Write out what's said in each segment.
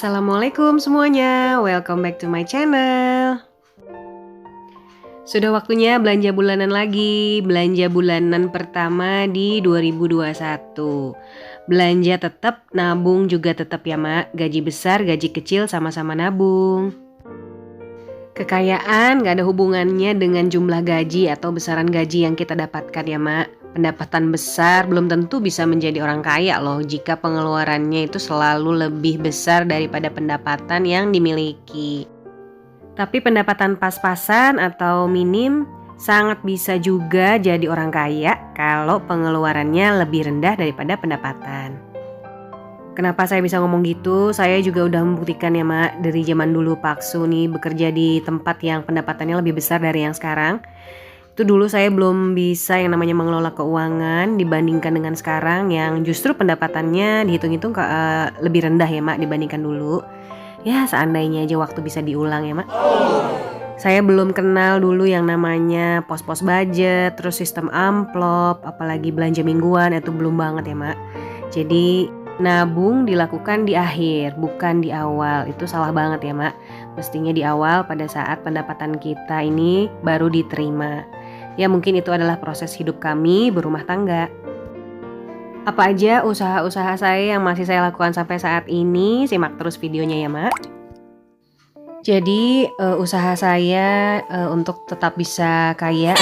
Assalamualaikum semuanya, welcome back to my channel. Sudah waktunya belanja bulanan lagi, belanja bulanan pertama di 2021. Belanja tetap, nabung juga tetap ya mak, gaji besar, gaji kecil sama-sama nabung. Kekayaan gak ada hubungannya dengan jumlah gaji atau besaran gaji yang kita dapatkan ya mak. Pendapatan besar belum tentu bisa menjadi orang kaya loh jika pengeluarannya itu selalu lebih besar daripada pendapatan yang dimiliki. Tapi pendapatan pas-pasan atau minim sangat bisa juga jadi orang kaya kalau pengeluarannya lebih rendah daripada pendapatan. Kenapa saya bisa ngomong gitu? Saya juga udah membuktikan ya mak, dari zaman dulu Paksu nih bekerja di tempat yang pendapatannya lebih besar dari yang sekarang. Itu dulu saya belum bisa yang namanya mengelola keuangan dibandingkan dengan sekarang yang justru pendapatannya dihitung-hitung lebih rendah ya mak dibandingkan dulu. Ya seandainya aja waktu bisa diulang ya mak. Saya belum kenal dulu yang namanya pos-pos budget, terus sistem amplop, apalagi belanja mingguan, itu belum banget ya mak. Jadi nabung dilakukan di akhir, bukan di awal. Itu salah banget ya mak. Mestinya di awal pada saat pendapatan kita ini baru diterima. Ya mungkin itu adalah proses hidup kami berumah tangga. Apa aja usaha-usaha saya yang masih saya lakukan sampai saat ini, simak terus videonya ya mak. Jadi usaha saya untuk tetap bisa kaya.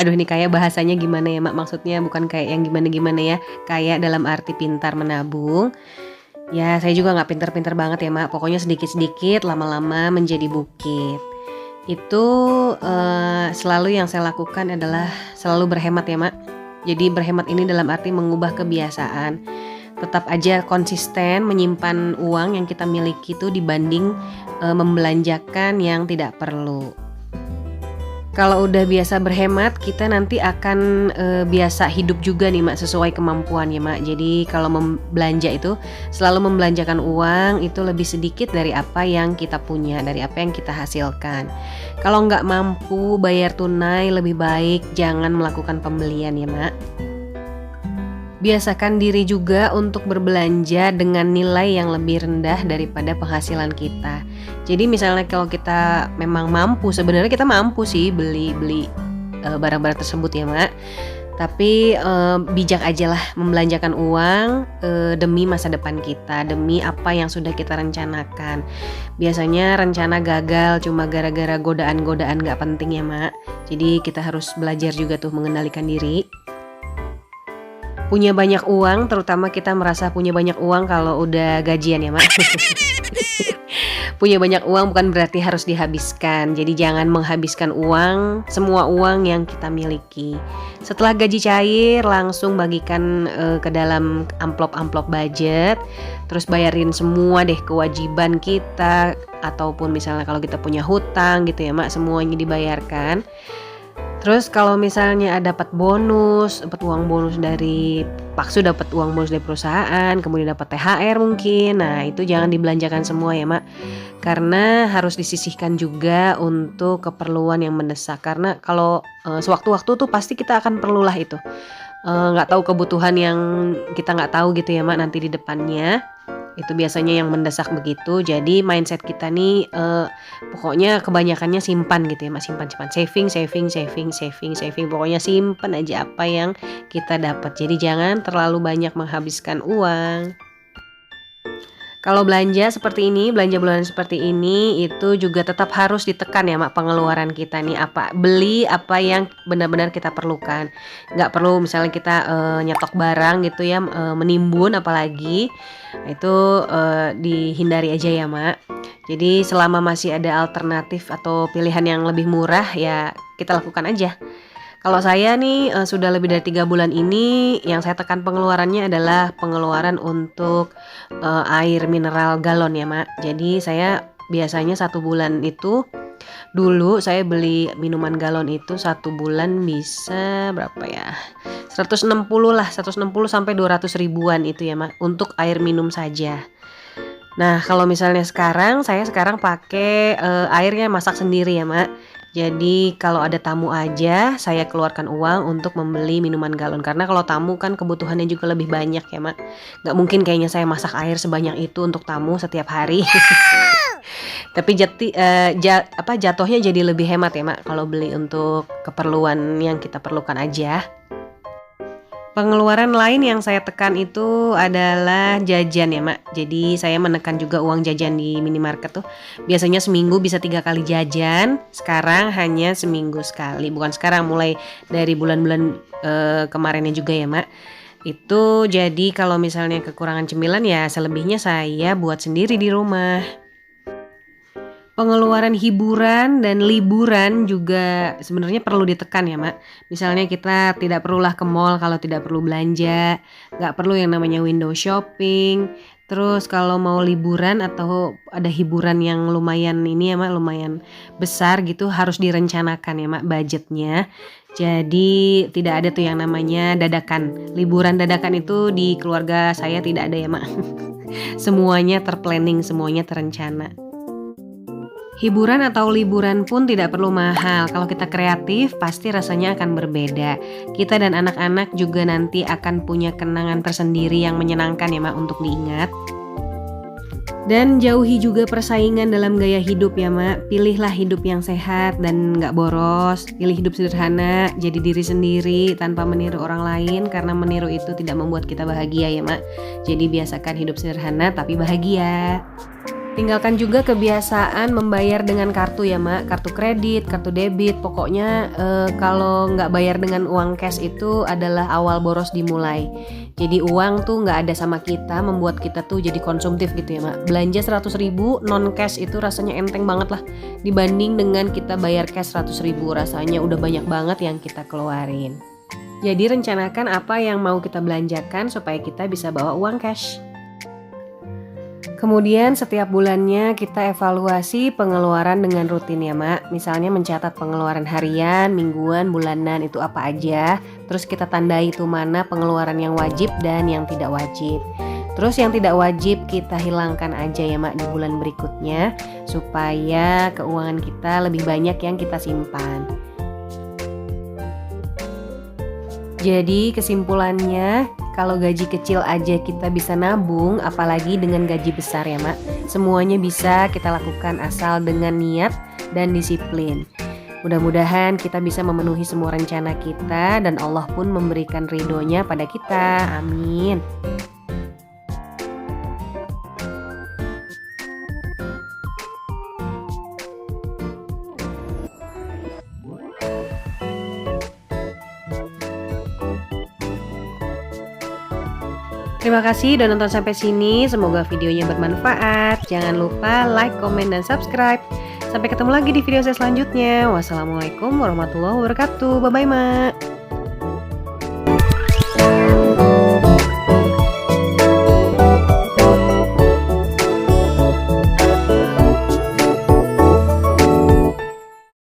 Aduh ini kaya bahasanya gimana ya mak, maksudnya bukan kayak yang gimana-gimana ya. Kaya dalam arti pintar menabung. Ya saya juga gak pintar-pintar banget ya mak, pokoknya sedikit-sedikit lama-lama menjadi bukit. Itu selalu yang saya lakukan adalah selalu berhemat ya mak. Jadi berhemat ini dalam arti mengubah kebiasaan. Tetap aja konsisten menyimpan uang yang kita miliki itu dibanding membelanjakan yang tidak perlu. Kalau udah biasa berhemat, kita nanti akan biasa hidup juga nih mak, sesuai kemampuan ya mak. Jadi kalau belanja itu selalu membelanjakan uang itu lebih sedikit dari apa yang kita punya, dari apa yang kita hasilkan. Kalau nggak mampu bayar tunai, lebih baik jangan melakukan pembelian ya mak. Biasakan diri juga untuk berbelanja dengan nilai yang lebih rendah daripada penghasilan kita. Jadi misalnya kalau kita memang mampu, sebenarnya kita mampu sih beli barang-barang tersebut ya mak. Tapi bijak aja lah membelanjakan uang demi masa depan kita, demi apa yang sudah kita rencanakan. Biasanya rencana gagal cuma gara-gara godaan-godaan gak penting ya mak. Jadi kita harus belajar juga tuh mengendalikan diri. Punya banyak uang, terutama kita merasa punya banyak uang kalau udah gajian ya mak. Punya banyak uang bukan berarti harus dihabiskan. Jadi jangan menghabiskan uang, semua uang yang kita miliki. Setelah gaji cair langsung bagikan ke dalam amplop-amplop budget. Terus bayarin semua deh kewajiban kita. Ataupun misalnya kalau kita punya hutang gitu ya mak, semuanya dibayarkan. Terus kalau misalnya dapat bonus, dapat uang bonus dari Paksu, dapat uang bonus dari perusahaan, kemudian dapat THR mungkin. Nah, itu jangan dibelanjakan semua ya, Mak. Karena harus disisihkan juga untuk keperluan yang mendesak. Karena kalau sewaktu-waktu tuh pasti kita akan perlulah itu. Nggak tahu kebutuhan yang kita nggak tahu gitu ya, Mak, nanti di depannya. Itu biasanya yang mendesak begitu. Jadi mindset kita nih pokoknya kebanyakannya simpan gitu ya mak, simpan saving. Pokoknya simpan aja apa yang kita dapat. Jadi jangan terlalu banyak menghabiskan uang. Kalau belanja seperti ini, belanja bulanan seperti ini, itu juga tetap harus ditekan ya mak, pengeluaran kita nih, beli apa yang benar-benar kita perlukan. Nggak perlu misalnya kita nyetok barang gitu ya, menimbun apalagi, itu dihindari aja ya mak. Jadi selama masih ada alternatif atau pilihan yang lebih murah ya kita lakukan aja. Kalau saya nih sudah lebih dari 3 bulan ini yang saya tekan pengeluarannya adalah pengeluaran untuk air mineral galon ya mak. Jadi saya biasanya 1 bulan itu, dulu saya beli minuman galon itu 1 bulan bisa berapa ya, 160 lah, 160 sampai 200 ribuan itu ya mak, untuk air minum saja. Nah kalau misalnya saya sekarang pakai airnya masak sendiri ya mak. Jadi kalau ada tamu aja saya keluarkan uang untuk membeli minuman galon. Karena kalau tamu kan kebutuhannya juga lebih banyak ya Mak. Gak mungkin kayaknya saya masak air sebanyak itu untuk tamu setiap hari. Tapi jatuhnya jadi lebih hemat ya Mak kalau beli untuk keperluan yang kita perlukan aja. Pengeluaran lain yang saya tekan itu adalah jajan ya Mak. Jadi saya menekan juga uang jajan di minimarket tuh. Biasanya seminggu bisa 3 kali jajan. Sekarang hanya seminggu sekali. Bukan sekarang, mulai dari bulan-bulan kemarinnya juga ya Mak. Itu jadi kalau misalnya kekurangan cemilan ya selebihnya saya buat sendiri di rumah. Pengeluaran hiburan dan liburan juga sebenarnya perlu ditekan ya Mak. Misalnya kita tidak perlulah ke mall kalau tidak perlu belanja, nggak perlu yang namanya window shopping. Terus kalau mau liburan atau ada hiburan yang lumayan ini ya Mak, lumayan besar gitu harus direncanakan ya Mak budgetnya. Jadi tidak ada tuh yang namanya dadakan. Liburan dadakan itu di keluarga saya tidak ada ya Mak. Semuanya terplanning, semuanya terencana. Hiburan atau liburan pun tidak perlu mahal. Kalau kita kreatif, pasti rasanya akan berbeda. Kita dan anak-anak juga nanti akan punya kenangan tersendiri yang menyenangkan ya Mak untuk diingat. Dan jauhi juga persaingan dalam gaya hidup ya Mak. Pilihlah hidup yang sehat dan gak boros. Pilih hidup sederhana, jadi diri sendiri tanpa meniru orang lain. Karena meniru itu tidak membuat kita bahagia ya Mak. Jadi biasakan hidup sederhana tapi bahagia. Tinggalkan juga kebiasaan membayar dengan kartu ya Mak, kartu kredit, kartu debit. Pokoknya kalau nggak bayar dengan uang cash itu adalah awal boros dimulai. Jadi uang tuh nggak ada sama kita, membuat kita tuh jadi konsumtif gitu ya Mak. Belanja 100.000 non cash itu rasanya enteng banget lah, dibanding dengan kita bayar cash 100.000, rasanya udah banyak banget yang kita keluarin. Jadi rencanakan apa yang mau kita belanjakan supaya kita bisa bawa uang cash. Kemudian setiap bulannya kita evaluasi pengeluaran dengan rutin ya Mak. Misalnya mencatat pengeluaran harian, mingguan, bulanan itu apa aja. Terus kita tandai itu mana pengeluaran yang wajib dan yang tidak wajib. Terus yang tidak wajib kita hilangkan aja ya Mak di bulan berikutnya. Supaya keuangan kita lebih banyak yang kita simpan. Jadi kesimpulannya, kalau gaji kecil aja kita bisa nabung, apalagi dengan gaji besar ya Mak. Semuanya bisa kita lakukan asal dengan niat dan disiplin. Mudah-mudahan kita bisa memenuhi semua rencana kita dan Allah pun memberikan ridhonya pada kita. Amin. Terima kasih udah nonton sampai sini. Semoga videonya bermanfaat. Jangan lupa like, komen, dan subscribe. Sampai ketemu lagi di video saya selanjutnya. Wassalamualaikum warahmatullahi wabarakatuh. Bye-bye Mak.